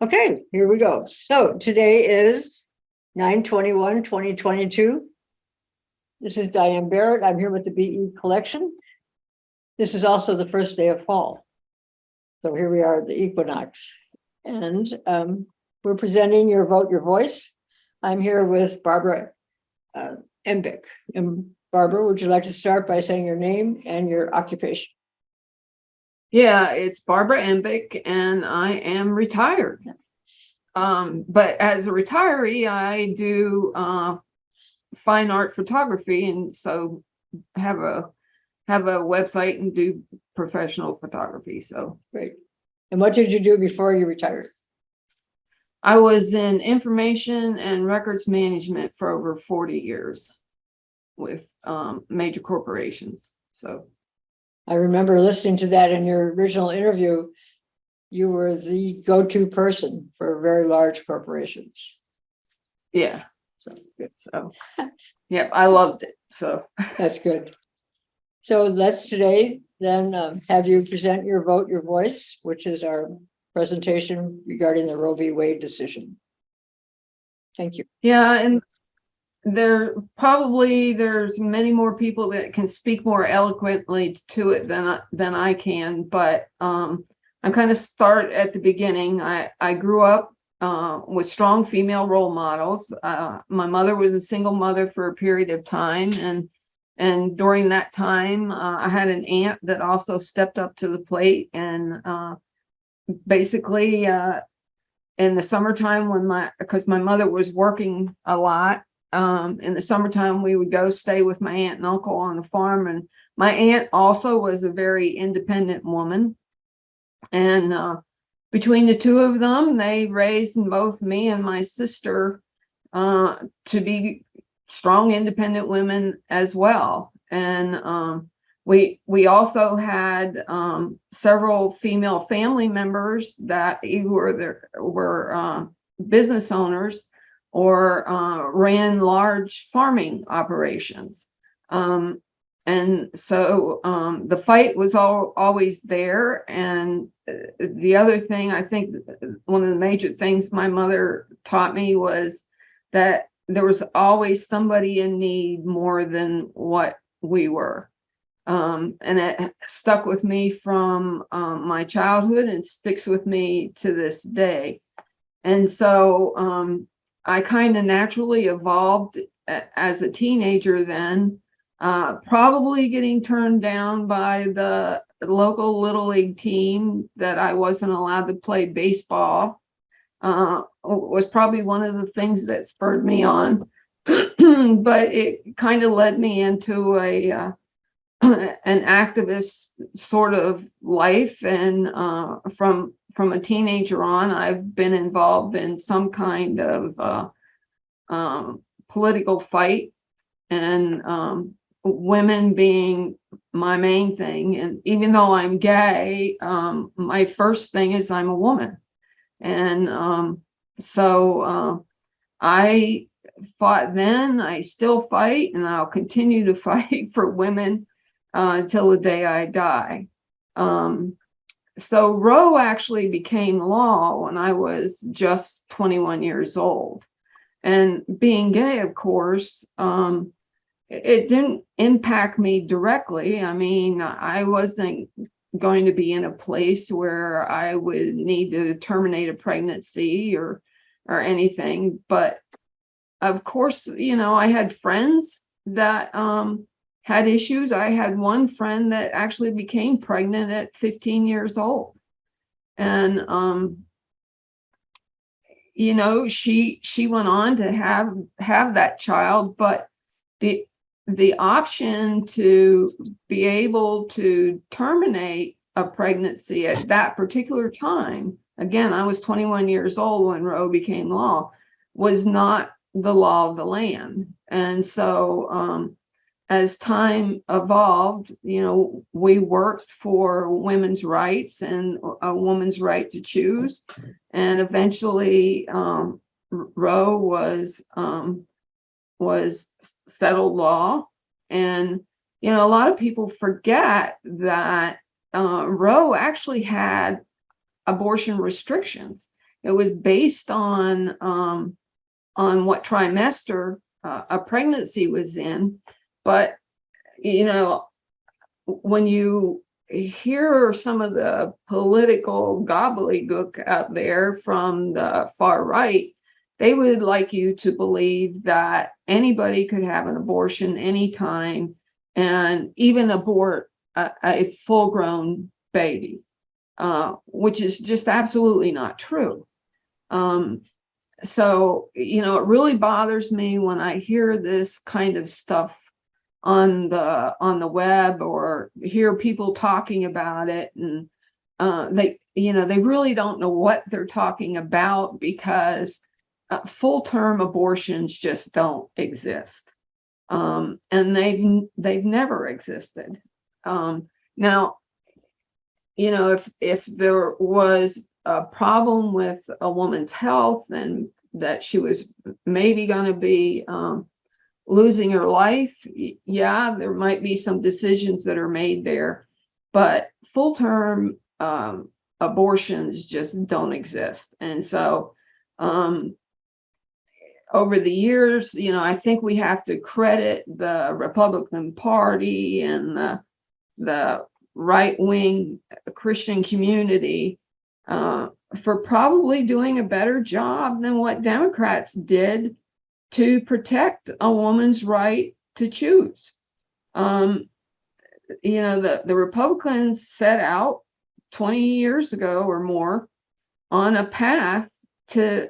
Okay, here we go. So today is 9/21/2022. This is Diane Barrett. I'm here with the BE collection. This is also the first day of fall. So here we are at the equinox. And we're presenting your Vote Your Voice. I'm here with Barbara Embick. And Barbara, would you like to start by saying your name and your occupation? Yeah, it's Barbara Embick, and I am retired. But as a retiree, I do fine art photography, and so have a website and do professional photography. So Great. And what did you do before you retired? I was in information and records management for over 40 years with major corporations. So I remember listening to that in your original interview. You were the go-to person for very large corporations. yeah, So good. so yeah, I loved it. So That's good. So let's today then have you present your Vote Your Voice, which is our presentation regarding the Roe v. Wade decision. Thank you. yeah, and there's many more people that can speak more eloquently to it than I can, but I'm kind of start at the beginning. I grew up with strong female role models. My mother was a single mother for a period of time, and during that time I had an aunt that also stepped up to the plate, and basically in the summertime because my mother was working a lot, in the summertime we would go stay with my aunt and uncle on the farm, and my aunt also was a very independent woman, and between the two of them they raised both me and my sister to be strong independent women as well. And we also had several female family members that either were business owners or ran large farming operations. And so the fight was always there. And the other thing, I think one of the major things my mother taught me was that there was always somebody in need more than what we were. And it stuck with me from my childhood and sticks with me to this day. And so I kind of naturally evolved as a teenager then, probably getting turned down by the local Little League team that I wasn't allowed to play baseball. Was probably one of the things that spurred me on. But it kind of led me into an activist sort of life, and from a teenager on, I've been involved in some kind of political fight, and women being my main thing. And even though I'm gay, my first thing is I'm a woman. And so I fought then, I still fight, and I'll continue to fight for women until the day I die. So Roe actually became law when I was just 21 years old. And being gay, of course, it didn't impact me directly. I mean, I wasn't going to be in a place where I would need to terminate a pregnancy or anything. But of course, I had friends that had issues. I had one friend that actually became pregnant at 15 years old. And she went on to have that child, but the option to be able to terminate a pregnancy at that particular time, again, I was 21 years old when Roe became law, was not the law of the land. And so as time evolved, we worked for women's rights and a woman's right to choose. And eventually Roe was settled law. And a lot of people forget that Roe actually had abortion restrictions. It was based on what trimester a pregnancy was in. But, you know, when you hear some of the political gobbledygook out there from the far right, they would like you to believe that anybody could have an abortion anytime and even abort a full-grown baby, which is just absolutely not true. So, you know, it really bothers me when I hear this kind of stuff on the web or hear people talking about it, and they really don't know what they're talking about, because full-term abortions just don't exist, and they've never existed. Now, you know, if there was a problem with a woman's health and that she was maybe going to be losing her life, yeah, there might be some decisions that are made there, but full-term abortions just don't exist. And so over the years, you know, I think we have to credit the Republican Party and the right-wing Christian community for probably doing a better job than what Democrats did to protect a woman's right to choose. You know, the Republicans set out 20 years ago or more on a path to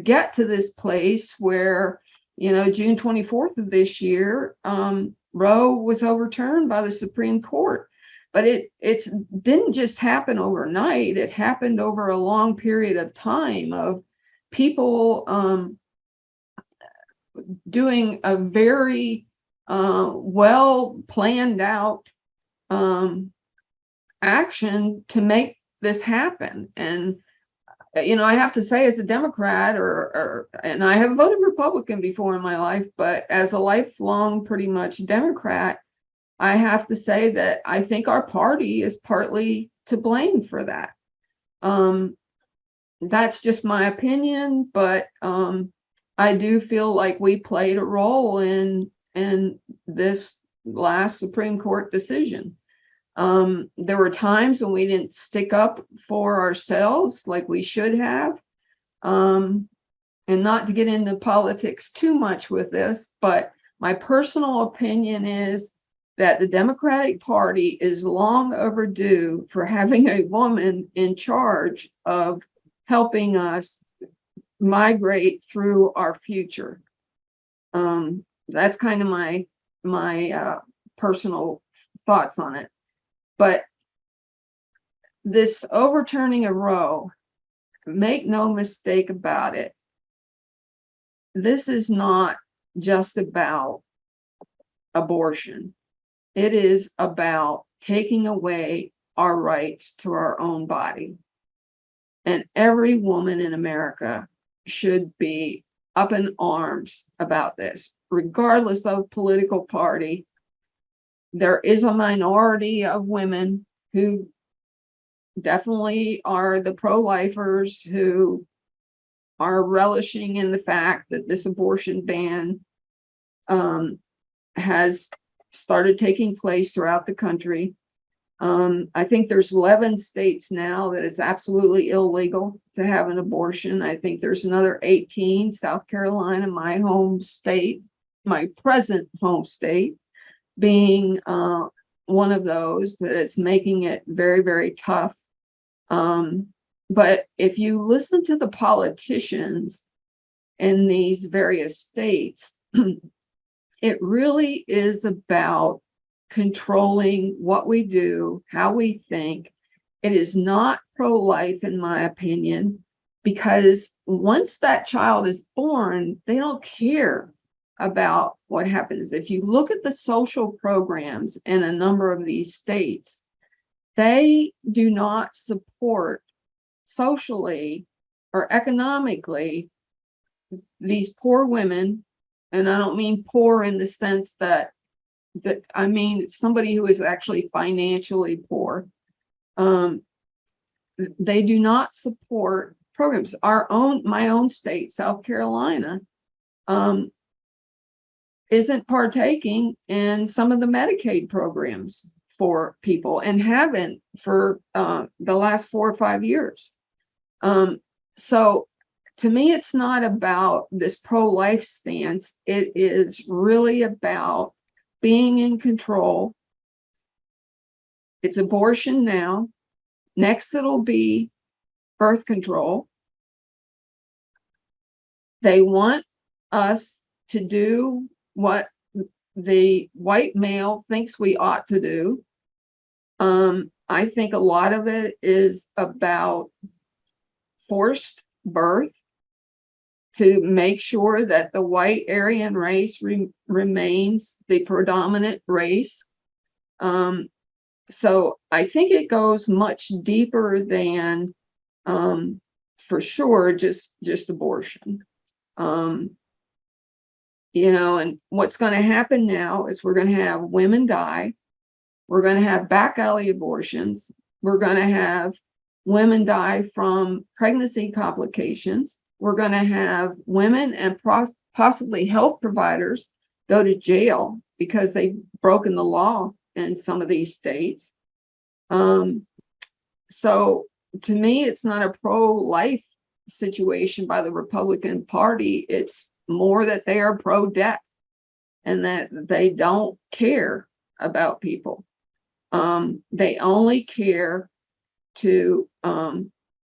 get to this place where, you know, June 24th of this year, Roe was overturned by the Supreme Court. But it didn't just happen overnight. It happened over a long period of time of people doing a very well planned out action to make this happen. And you know, I have to say, as a Democrat, and I have voted Republican before in my life, but as a lifelong pretty much Democrat, I have to say that I think our party is partly to blame for that. That's just my opinion, but I do feel like we played a role in this last Supreme Court decision. There were times when we didn't stick up for ourselves like we should have. And not to get into politics too much with this, but my personal opinion is that the Democratic Party is long overdue for having a woman in charge of helping us migrate through our future. That's kind of my personal thoughts on it. But this overturning of Roe, make no mistake about it, this is not just about abortion. It is about taking away our rights to our own body. And every woman in America should be up in arms about this, regardless of political party. There is a minority of women who definitely are the pro-lifers, who are relishing in the fact that this abortion ban has started taking place throughout the country. I think there's 11 states now that it's absolutely illegal to have an abortion. I think there's another 18, South Carolina, my home state, my present home state, being one of those that it's making it very, very tough. But if you listen to the politicians in these various states, it really is about controlling what we do, how we think. It is not pro-life, in my opinion, because once that child is born, they don't care about what happens. If you look at the social programs in a number of these states, they do not support socially or economically these poor women. And I don't mean poor in the sense that I mean somebody who is actually financially poor. They do not support programs. My own state, South Carolina, isn't partaking in some of the Medicaid programs for people and haven't for the last 4 or 5 years. So to me, it's not about this pro-life stance. It is really about being in control. It's abortion now. Next, it'll be birth control. They want us to do what the white male thinks we ought to do. I think a lot of it is about forced birth to make sure that the white Aryan race remains the predominant race. So I think it goes much deeper than, for sure, just abortion. You know, and what's going to happen now is we're going to have women die. We're going to have back alley abortions. We're going to have women die from pregnancy complications. We're going to have women and possibly health providers go to jail because they've broken the law in some of these states. So to me, it's not a pro-life situation by the Republican Party. It's more that they are pro-death and that they don't care about people. They only care to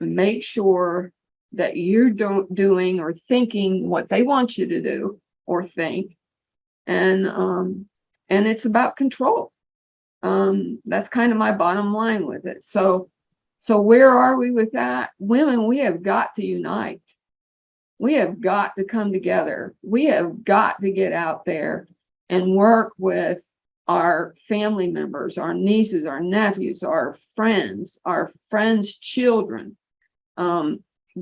make sure that you're doing or thinking what they want you to do or think. And it's about control. That's kind of my bottom line with it. So where are we with that? Women, we have got to unite. We have got to come together. We have got to get out there and work with our family members, our nieces, our nephews, our friends' children,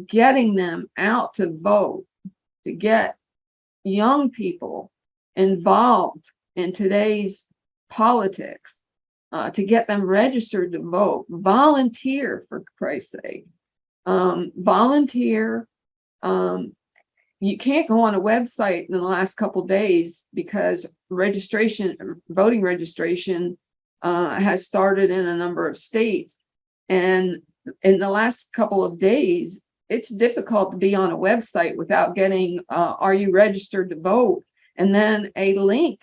getting them out to vote, to get young people involved in today's politics, to get them registered to vote, volunteer, for Christ's sake, volunteer. You can't go on a website in the last couple of days because voting registration has started in a number of states. And in the last couple of days, it's difficult to be on a website without getting, are you registered to vote? And then a link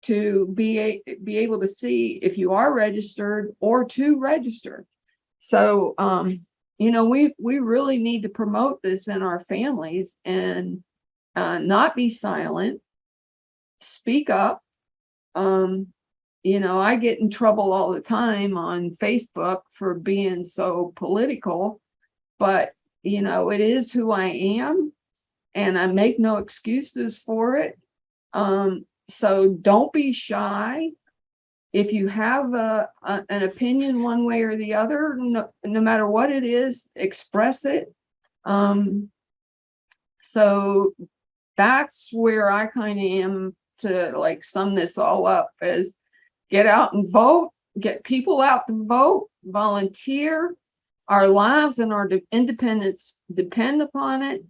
to be able to see if you are registered or to register. So, you know, we really need to promote this in our families and not be silent, speak up. You know, I get in trouble all the time on Facebook for being so political, but, you know, it is who I am and I make no excuses for it. So don't be shy. If you have an opinion one way or the other, no matter what it is, express it. So that's where I kind of am to like sum this all up is get out and vote, get people out to vote, volunteer. Our lives and our independence depend upon it.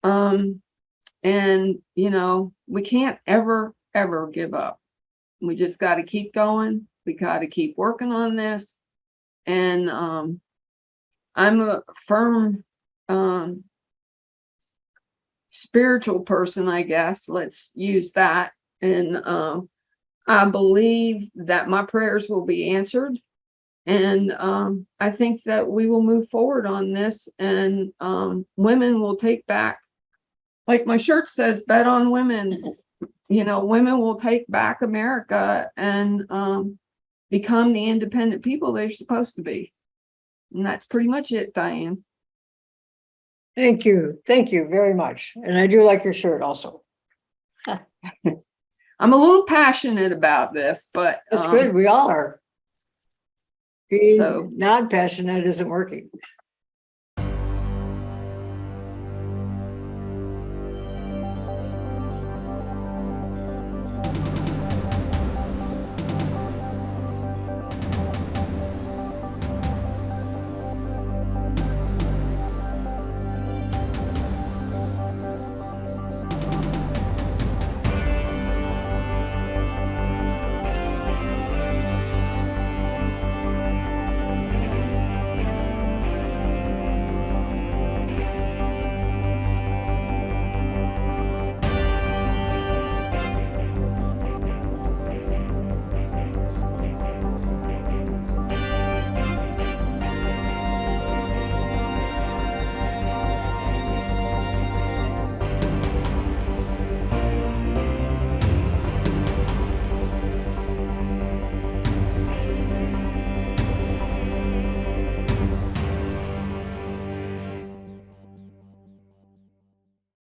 And, you know, we can't ever give up. We just got to keep going. We got to keep working on this. And I'm a firm spiritual person, I guess. Let's use that. And I believe that my prayers will be answered. And I think that we will move forward on this and women will take back, like my shirt says, bet on women. You know, women will take back America and become the independent people they're supposed to be. And that's pretty much it, Diane. Thank you. Thank you very much. And I do like your shirt also. I'm a little passionate about this, but It's good. We all are. Being so non-passionate isn't working.